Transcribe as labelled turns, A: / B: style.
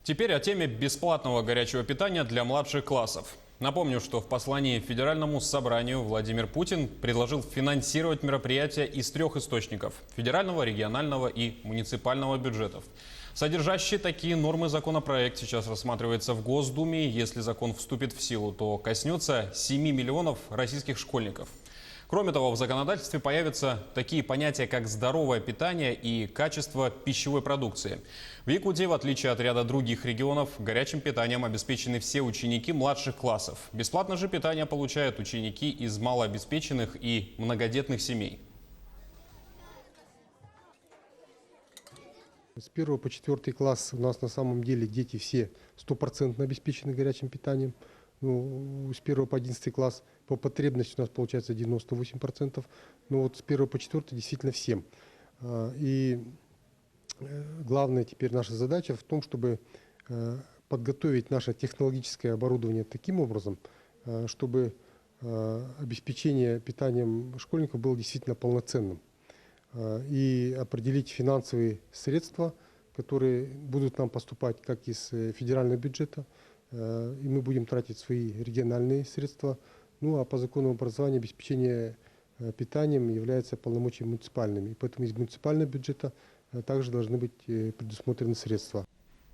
A: Теперь о теме бесплатного горячего питания для младших классов. Напомню, что в послании Федеральному собранию Владимир Путин предложил финансировать мероприятия из трех источников – федерального, регионального и муниципального бюджетов. Содержащий такие нормы законопроект сейчас рассматривается в Госдуме. Если закон вступит в силу, то коснется 7 миллионов российских школьников. Кроме того, в законодательстве появятся такие понятия, как здоровое питание и качество пищевой продукции. В Якутии, в отличие от ряда других регионов, горячим питанием обеспечены все ученики младших классов. Бесплатно же питание получают ученики из малообеспеченных и многодетных семей.
B: С 1 по 4 класс у нас на самом деле дети все 100% обеспечены горячим питанием. С 1 по 11 класс по потребности у нас получается 98%. Но вот с 1 по 4 действительно всем. И главная теперь наша задача в том, чтобы подготовить наше технологическое оборудование таким образом, чтобы обеспечение питанием школьников было действительно полноценным. И определить финансовые средства, которые будут нам поступать как из федерального бюджета, и мы будем тратить свои региональные средства. А по закону образования обеспечение питанием является полномочиями муниципальными. И поэтому из муниципального бюджета также должны быть предусмотрены средства.